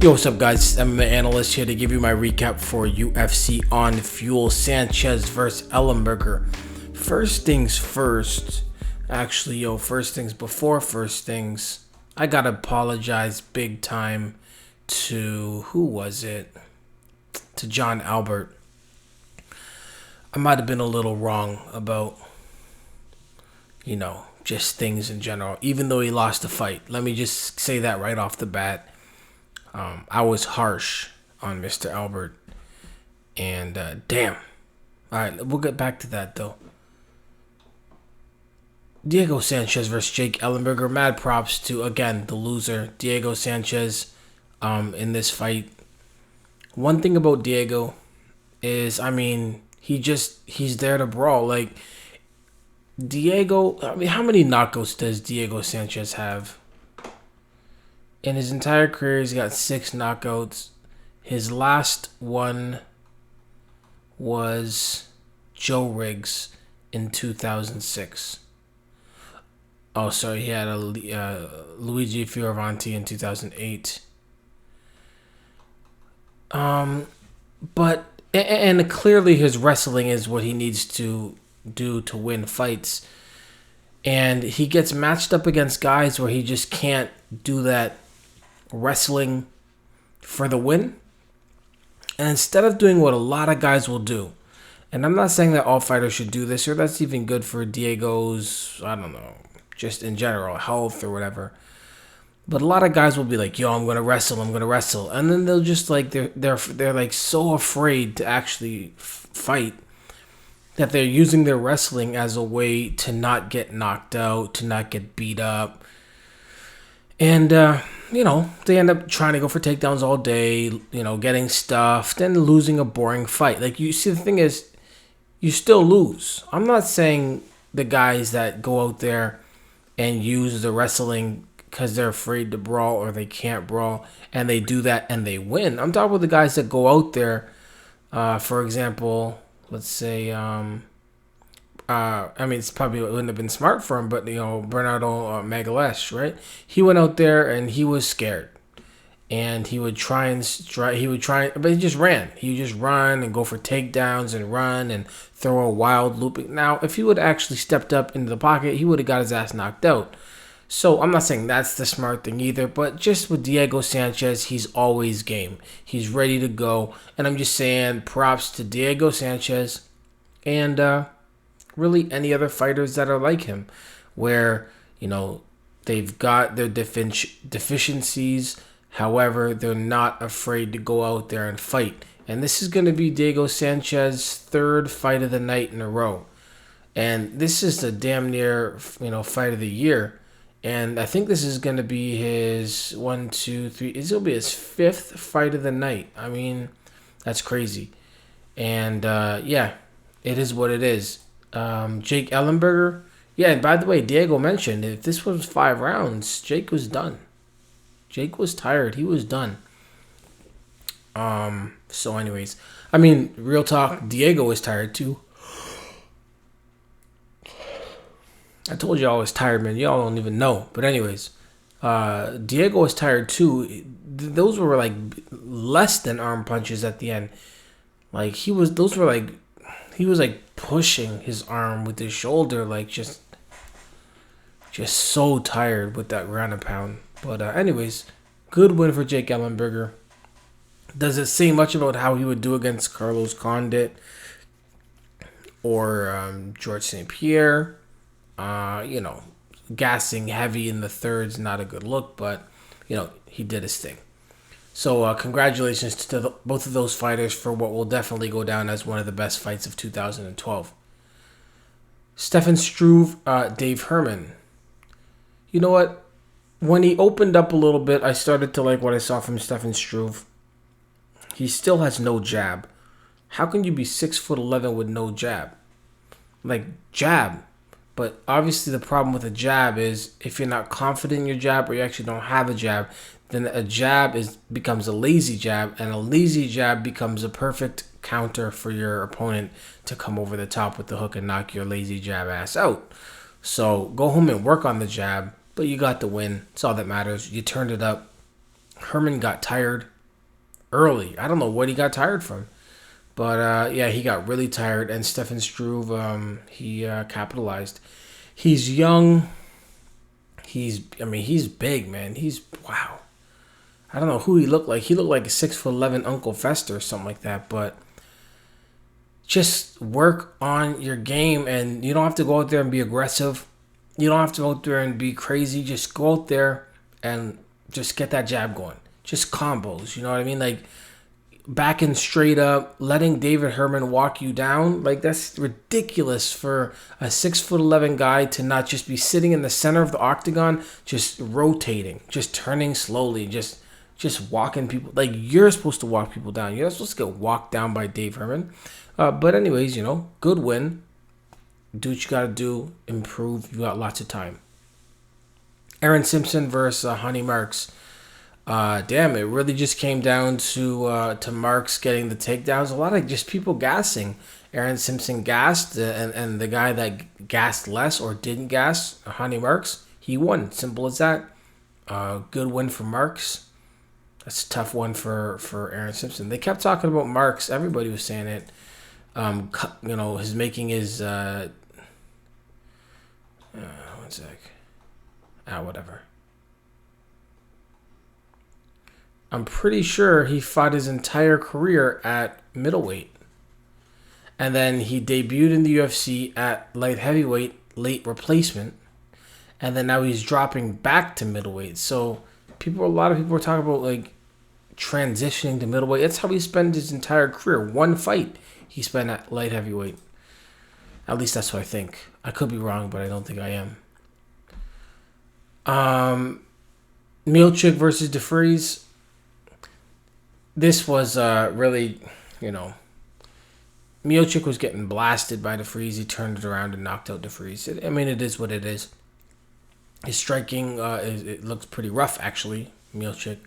Yo, what's up, guys? MMA Analyst here to give you my recap for UFC on Fuel. Sanchez versus Ellenberger. First things first. Actually, first things before first things. I gotta apologize big time to, who was it? To John Albert. I might have been a little wrong about, just things in general. Even though he lost the fight. Let me just say that right off the bat. I was harsh on Mr. Albert. And damn. Alright, we'll get back to that though. Diego Sanchez versus Jake Ellenberger. Mad props to, again, the loser, Diego Sanchez, in this fight. One thing about Diego is, he's there to brawl. Like, Diego, how many knockouts does Diego Sanchez have? In his entire career, he's got 6 knockouts. His last one was Joe Riggs in 2006. Oh, sorry, he had a Luigi Fioravanti in 2008. But clearly his wrestling is what he needs to do to win fights. And he gets matched up against guys where he just can't do that wrestling for the win. And instead of doing what a lot of guys will do, and I'm not saying that all fighters should do this, or that's even good for Diego's, just in general, health or whatever. But a lot of guys will be like, yo, I'm gonna wrestle. And then they'll just like, they're like so afraid to actually fight that they're using their wrestling as a way to not get knocked out, to not get beat up. And, they end up trying to go for takedowns all day, getting stuffed and losing a boring fight. Like, you see, the thing is, you still lose. I'm not saying the guys that go out there and use the wrestling because they're afraid to brawl or they can't brawl and they do that and they win. I'm talking about the guys that go out there, for example, let's say, it's probably wouldn't have been smart for him, but Bernardo Magalhaes, right? He went out there and he was scared, and he would try, but he just ran. He would just run and go for takedowns and run and throw a wild looping. Now, if he would have actually stepped up into the pocket, he would have got his ass knocked out. So I'm not saying that's the smart thing either, but just with Diego Sanchez, he's always game. He's ready to go, and I'm just saying props to Diego Sanchez and really any other fighters that are like him, where, they've got their deficiencies, however, they're not afraid to go out there and fight. And this is going to be Diego Sanchez's 3rd fight of the night in a row. And this is the damn near, fight of the year. And I think this is going to be his this will be his 5th fight of the night. That's crazy. And, it is what it is. Jake Ellenberger. Yeah, and by the way, Diego mentioned if this was 5 rounds, Jake was done. Jake was tired. He was done. So anyways, real talk, Diego was tired too. I told you I was tired, man. Y'all don't even know. But anyways, Diego was tired too. Those were like less than arm punches at the end. Like he was pushing his arm with his shoulder, like just so tired with that ground and pound. But anyways, good win for Jake Ellenberger. Does it say much about how he would do against Carlos Condit or George St. Pierre? Gassing heavy in the third's not a good look, but he did his thing. So congratulations to both of those fighters for what will definitely go down as one of the best fights of 2012. Stefan Struve, Dave Herman. You know what? When he opened up a little bit, I started to like what I saw from Stefan Struve. He still has no jab. How can you be 6'11" with no jab? Like, jab. But obviously the problem with a jab is if you're not confident in your jab or you actually don't have a jab, then a jab becomes a lazy jab, and a lazy jab becomes a perfect counter for your opponent to come over the top with the hook and knock your lazy jab ass out. So go home and work on the jab, but you got the win. It's all that matters. You turned it up. Herman got tired. early. I don't know what he got tired from. But, yeah, he got really tired. And Stefan Struve, he capitalized. He's young. He's big, man. Wow. I don't know who he looked like. He looked like a 6'11" Uncle Fester or something like that. But just work on your game, and you don't have to go out there and be aggressive. You don't have to go out there and be crazy. Just go out there and just get that jab going. Just combos, you know what I mean? Like, backing straight up, letting David Herman walk you down. Like, that's ridiculous for a 6'11" guy to not just be sitting in the center of the octagon, just rotating, just turning slowly, just walking people. Like, you're supposed to walk people down. You're not supposed to get walked down by Dave Herman. But anyways, good win. Do what you got to do. Improve. You got lots of time. Aaron Simpson versus Honey Marks. Damn, it really just came down to Marks getting the takedowns. A lot of just people gassing. Aaron Simpson gassed, and the guy that gassed less or didn't gas, Honey Marks, he won. Simple as that. Good win for Marks. That's a tough one for Aaron Simpson. They kept talking about Marks. Everybody was saying it. His making his... one sec. Whatever. I'm pretty sure he fought his entire career at middleweight. And then he debuted in the UFC at light heavyweight, late replacement. And then now he's dropping back to middleweight. So a lot of people are talking about like transitioning to middleweight. That's how he spent his entire career. One fight he spent at light heavyweight. At least that's what I think. I could be wrong, but I don't think I am. Miocic versus DeFries. This was really, Miocic was getting blasted by DeFries. He turned it around and knocked out DeFries. It is what it is. His striking, it looks pretty rough, actually, Miocic,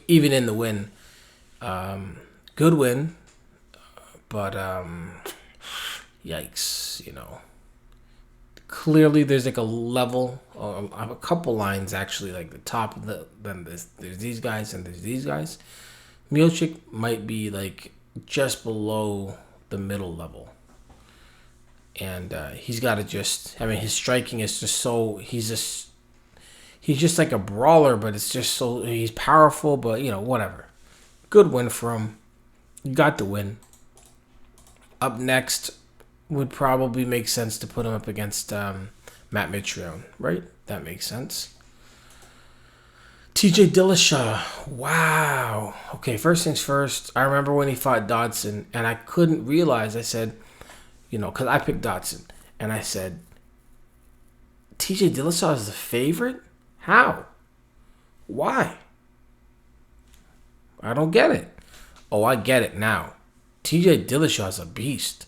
even in the win. Good win, but yikes, Clearly, there's like a level, a couple lines actually, like the top of then there's these guys and there's these guys. Miocic might be like just below the middle level. And he's got to his striking is just so, he's just like a brawler, but it's just so, he's powerful, but whatever. Good win for him. Got the win. Up next would probably make sense to put him up against Matt Mitrione, right? That makes sense. TJ Dillashaw. Wow. Okay, first things first. I remember when he fought Dodson, and I couldn't realize. I said, because I picked Dodson, and I said, TJ Dillashaw is the favorite? How? Why? I don't get it. Oh, I get it now. TJ Dillashaw is a beast.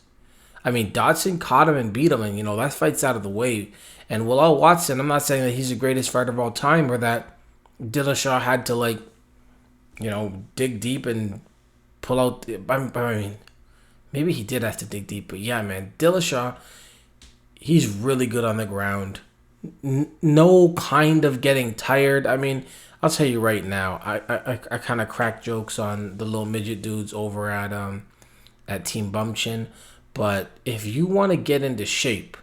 Dodson caught him and beat him, and, that fight's out of the way. And Willel Watson, I'm not saying that he's the greatest fighter of all time or that Dillashaw had to, dig deep and pull out. Maybe he did have to dig deep, but yeah, man, Dillashaw, he's really good on the ground. No kind of getting tired. I'll tell you right now, I kind of crack jokes on the little midget dudes over at Team Bumchin, but if you want to get into shape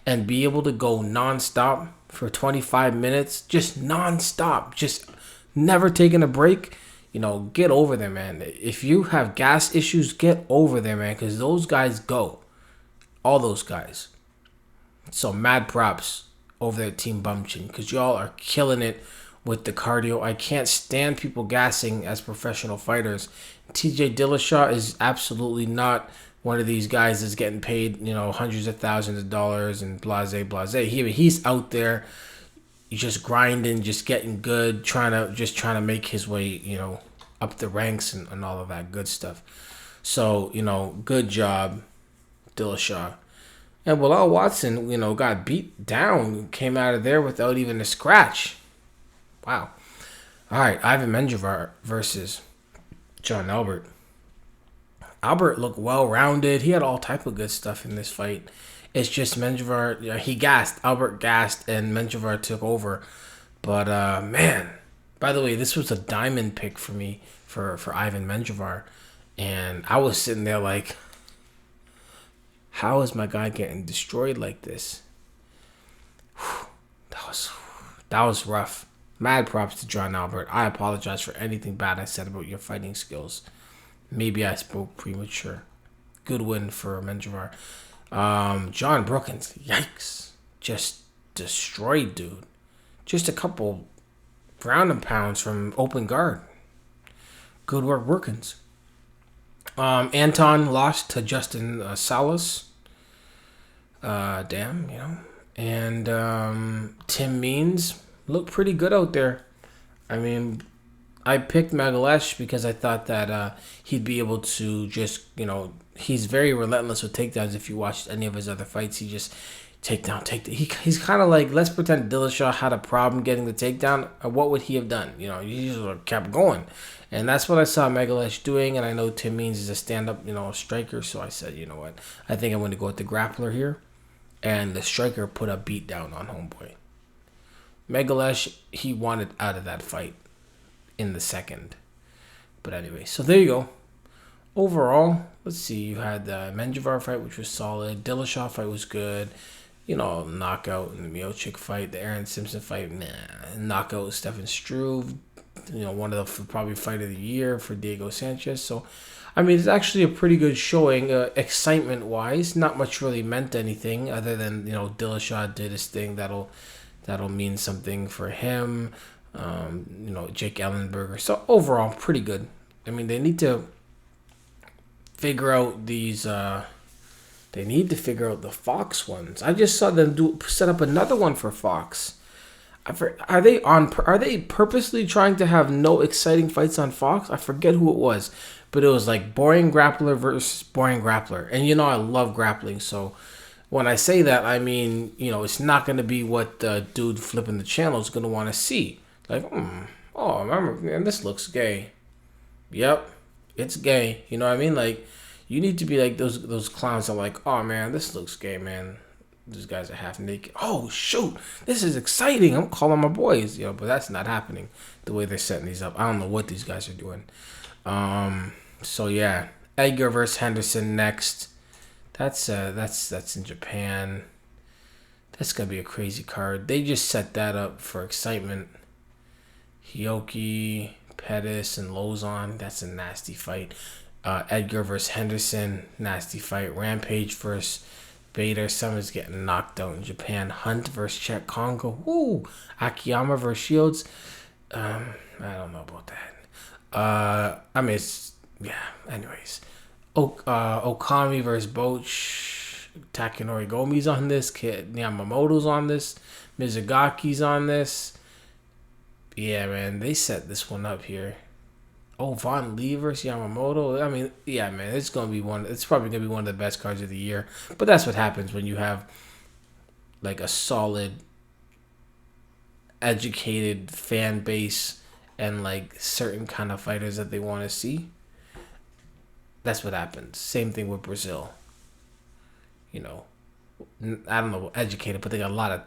and be able to go nonstop for 25 minutes, just nonstop, just never taking a break, get over there, man. If you have gas issues, get over there, man, because those guys go. All those guys. So mad props over there at Team Bumchin, because y'all are killing it with the cardio. I can't stand people gassing as professional fighters. TJ Dillashaw is absolutely not one of these guys that's getting paid, hundreds of thousands of dollars and blase. He's out there just grinding, just getting good, trying to make his way, up the ranks and all of that good stuff. So, good job, Dillashaw. And Willel Watson, got beat down, came out of there without even a scratch. Wow. All right, Ivan Menjivar versus John Albert. Albert looked well-rounded. He had all type of good stuff in this fight. It's just Menjivar, he gassed. Albert gassed, and Menjivar took over. But, man, by the way, this was a diamond pick for me for Ivan Menjivar, and I was sitting there like, how is my guy getting destroyed like this? Whew, that was rough. Mad props to John Albert. I apologize for anything bad I said about your fighting skills. Maybe I spoke premature. Good win for Menjivar. John Brookins, yikes. Just destroyed, dude. Just a couple ground and pounds from open guard. Good work, Brookins. Anton lost to Justin Salas. Damn, you know. And Tim Means looked pretty good out there. I mean, I picked Magalhaes because I thought that he'd be able to just, you know, he's very relentless with takedowns. If you watch any of his other fights, he just takedown. He's kind of like, let's pretend Dillashaw had a problem getting the takedown. What would he have done? You know, he just kept going. And that's what I saw Magalhaes doing. And I know Tim Means is a stand-up, you know, striker. So I said, you know what? I think I'm going to go with the grappler here. And the striker put a beat down on homeboy. Magalhaes, he wanted out of that fight in the second. But anyway, so there you go. Overall, let's see. You had the Menjivar fight, which was solid. Dillashaw fight was good. You know, knockout in the Miocic fight. The Aaron Simpson fight, nah. Knockout with Stefan Struve. You know, one of the probably fight of the year for Diego Sanchez. So, I mean, it's actually a pretty good showing, excitement-wise. Not much really meant anything other than, you know, Dillashaw did his thing. That'll mean something for him. You know, Jake Ellenberger. So, overall, pretty good. I mean, they need to figure out these... they need to figure out the Fox ones. I just saw them set up another one for Fox. Are they purposely trying to have no exciting fights on Fox? I forget who it was, but it was like boring grappler versus boring grappler. And you know I love grappling, so when I say that, I mean, you know, it's not going to be what the dude flipping the channel is going to want to see. Like, oh, remember, man, this looks gay. Yep, it's gay. You know what I mean? Like, you need to be like those clowns that are like, oh man, this looks gay, man. These guys are half naked. Oh shoot, this is exciting. I'm calling my boys, you know, but that's not happening the way they're setting these up. I don't know what these guys are doing. So yeah, Edgar versus Henderson next. That's in Japan. That's gonna be a crazy card. They just set that up for excitement. Hioki, Pettis, and Lozon. That's a nasty fight. Edgar versus Henderson, nasty fight. Rampage versus Bader. Someone's getting knocked out in Japan. Hunt versus Czech Congo. Woo! Akiyama versus Shields. I don't know about that. I mean, anyways. Okami versus Boch. Takanori Gomi's on this. Kid Yamamoto's on this. Mizagaki's on this. Yeah, man. They set this one up here. Oh, Von Lee versus Yamamoto. I mean, yeah, man, it's probably gonna be one of the best cards of the year. But that's what happens when you have like a solid, educated fan base and like certain kind of fighters that they want to see. That's what happens. Same thing with Brazil. You know, I don't know, educated, but they got a lot of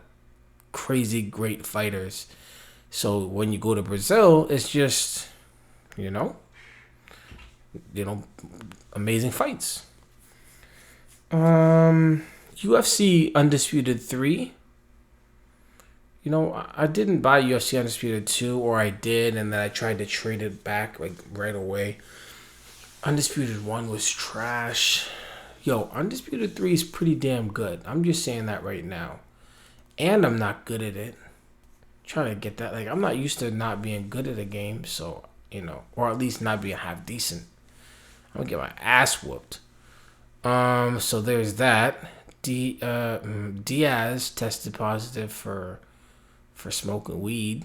crazy great fighters. So when you go to Brazil, it's just, you know, amazing fights. UFC Undisputed 3. You know, I didn't buy UFC Undisputed 2, or I did, and then I tried to trade it back like right away. Undisputed 1 was trash. Yo, Undisputed 3 is pretty damn good. I'm just saying that right now. And I'm not good at it. Trying to get that. Like, I'm not used to not being good at a game, so, you know, or at least not being half decent. I'm gonna get my ass whooped. So there's that. Diaz tested positive for smoking weed.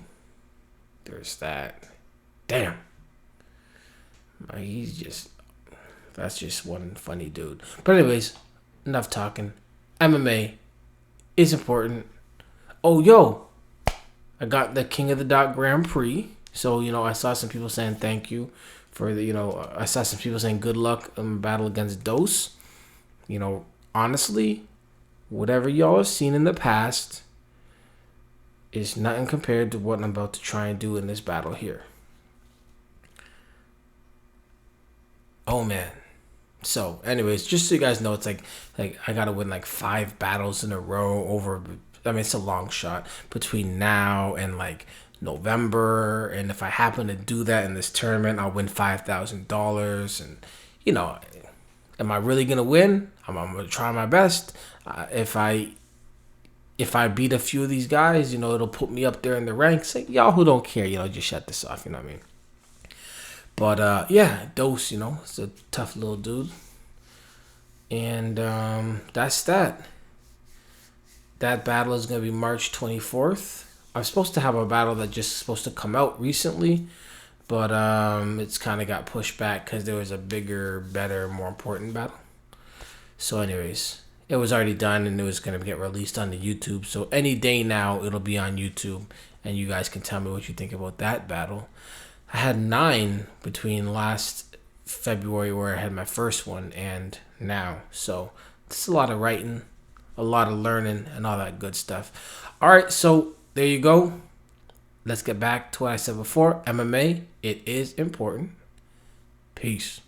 There's that. Damn. That's just one funny dude. But anyways, enough talking. MMA is important. Oh, yo, I got the King of the Dot Grand Prix. So, you know, I saw some people saying thank you for the, you know, I saw some people saying good luck in the battle against Dose. You know, honestly, whatever y'all have seen in the past is nothing compared to what I'm about to try and do in this battle here. Oh man. So, anyways, just so you guys know, it's like I gotta win like 5 battles in a row over. I mean, it's a long shot between now and like November, and if I happen to do that in this tournament, I'll win $5,000. And you know, am I really gonna win? I'm gonna try my best. If I beat a few of these guys, you know, it'll put me up there in the ranks. Like, y'all who don't care, you know, just shut this off. You know what I mean? But yeah, Dose, you know, it's a tough little dude. And that's that. That battle is going to be March 24th. I'm supposed to have a battle that just supposed to come out recently, but it's kind of got pushed back because there was a bigger, better, more important battle. So anyways, it was already done and it was going to get released on the YouTube. So any day now, it'll be on YouTube, and you guys can tell me what you think about that battle. I had 9 between last February, where I had my first one, and now. So it's a lot of writing, a lot of learning, and all that good stuff. All right, so there you go. Let's get back to what I said before. MMA, it is important. Peace.